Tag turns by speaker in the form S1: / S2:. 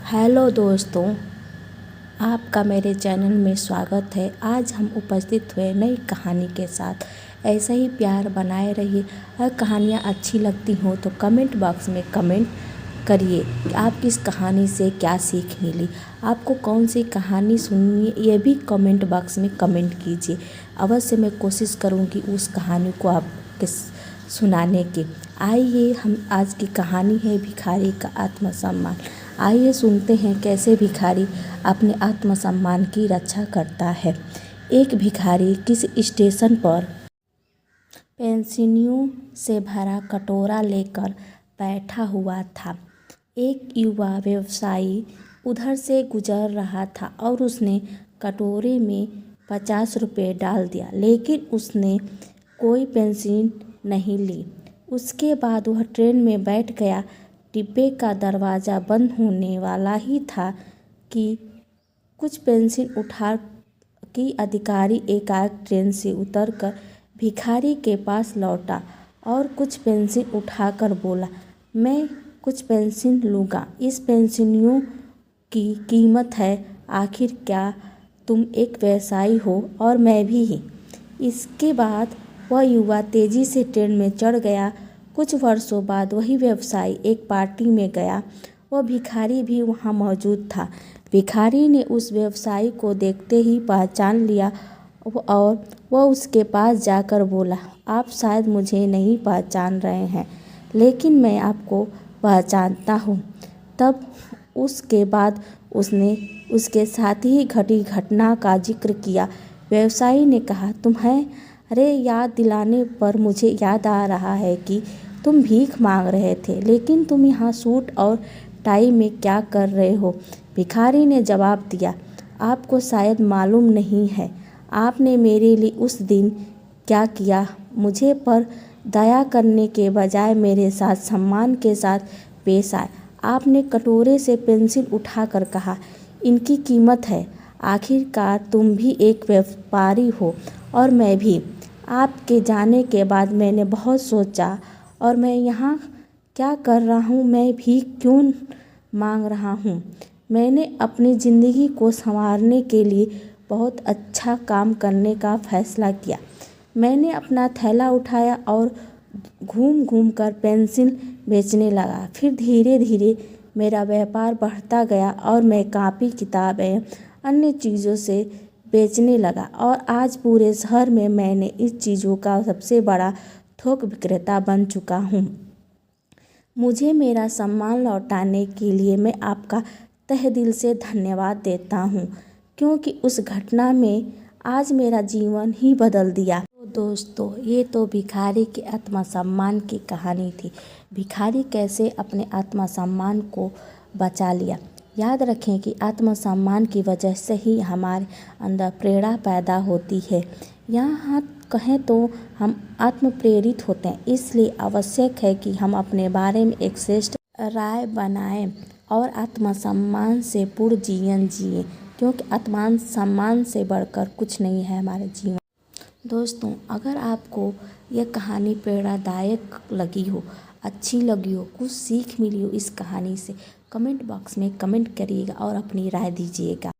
S1: Hello दोस्तों, आपका मेरे चैनल में स्वागत है। आज हम उपस्थित हुए नई कहानी के साथ। ऐसा ही प्यार बनाए रहिए। अगर कहानियाँ अच्छी लगती हों तो कमेंट बॉक्स में कमेंट करिए कि आपकी इस कहानी से क्या सीख मिली। आपको कौन सी कहानी सुननी है ये भी कमेंट बॉक्स में कमेंट कीजिए। अवश्य मैं कोशिश करूँगी उस कहानी को आपके सुनाने की। आइए, हम आज की कहानी है भिखारी का आत्मसम्मान। आइए सुनते हैं कैसे भिखारी अपने आत्मसम्मान की रक्षा करता है। एक भिखारी किसी स्टेशन पर पेंसिनियों से भरा कटोरा लेकर बैठा हुआ था। एक युवा व्यवसायी उधर से गुजर रहा था और उसने कटोरे में 50 रुपये डाल दिया, लेकिन उसने कोई पेंसिन नहीं ली। उसके बाद वह ट्रेन में बैठ गया। डिब्बे का दरवाज़ा बंद होने वाला ही था कि कुछ पेंसिल उठा कि अधिकारी एकाएक ट्रेन से उतरकर भिखारी के पास लौटा और कुछ पेंसिल उठाकर बोला, मैं कुछ पेंसिल लूँगा। इस पेंसिलों की कीमत है। आखिर क्या तुम एक व्यवसायी हो और मैं भी ही। इसके बाद वह युवा तेज़ी से ट्रेन में चढ़ गया। कुछ वर्षों बाद वही व्यवसायी एक पार्टी में गया। वह भिखारी भी वहाँ मौजूद था। भिखारी ने उस व्यवसायी को देखते ही पहचान लिया और वह उसके पास जाकर बोला, आप शायद मुझे नहीं पहचान रहे हैं, लेकिन मैं आपको पहचानता हूँ। तब उसके बाद उसने उसके साथ ही घटी घटना का जिक्र किया। व्यवसायी ने कहा, तुम्हें अरे याद दिलाने पर मुझे याद आ रहा है कि तुम भीख मांग रहे थे, लेकिन तुम यहाँ सूट और टाई में क्या कर रहे हो। भिखारी ने जवाब दिया, आपको शायद मालूम नहीं है आपने मेरे लिए उस दिन क्या किया। मुझे पर दया करने के बजाय मेरे साथ सम्मान के साथ पेश आए। आपने कटोरे से पेंसिल उठाकर कहा, इनकी कीमत है। आखिरकार तुम भी एक व्यापारी हो और मैं भी। आपके जाने के बाद मैंने बहुत सोचा और मैं यहाँ क्या कर रहा हूँ, मैं भी क्यों मांग रहा हूँ। मैंने अपनी ज़िंदगी को संवारने के लिए बहुत अच्छा काम करने का फैसला किया। मैंने अपना थैला उठाया और घूम घूम कर पेंसिल बेचने लगा। फिर धीरे धीरे मेरा व्यापार बढ़ता गया और मैं कापी किताबें अन्य चीज़ों से बेचने लगा और आज पूरे शहर में मैंने इस चीज़ों का सबसे बड़ा थोक विक्रेता बन चुका हूँ। मुझे मेरा सम्मान लौटाने के लिए मैं आपका तहे दिल से धन्यवाद देता हूँ, क्योंकि उस घटना में आज मेरा जीवन ही बदल दिया। तो दोस्तों, ये तो भिखारी के आत्मसम्मान की कहानी थी। भिखारी कैसे अपने आत्मसम्मान को बचा लिया। याद रखें कि आत्मसम्मान की वजह से ही हमारे अंदर प्रेरणा पैदा होती है। यहाँ कहें तो हम आत्मप्रेरित होते हैं। इसलिए आवश्यक है कि हम अपने बारे में एक श्रेष्ठ राय बनाएं और आत्मसम्मान से पूर्ण जीवन जिएं, क्योंकि आत्मसम्मान से बढ़कर कुछ नहीं है हमारे जीवन। दोस्तों, अगर आपको यह कहानी प्रेरणादायक लगी हो, अच्छी लगी हो, कुछ सीख मिली हो इस कहानी से, कमेंट बॉक्स में कमेंट करिएगा और अपनी राय दीजिएगा।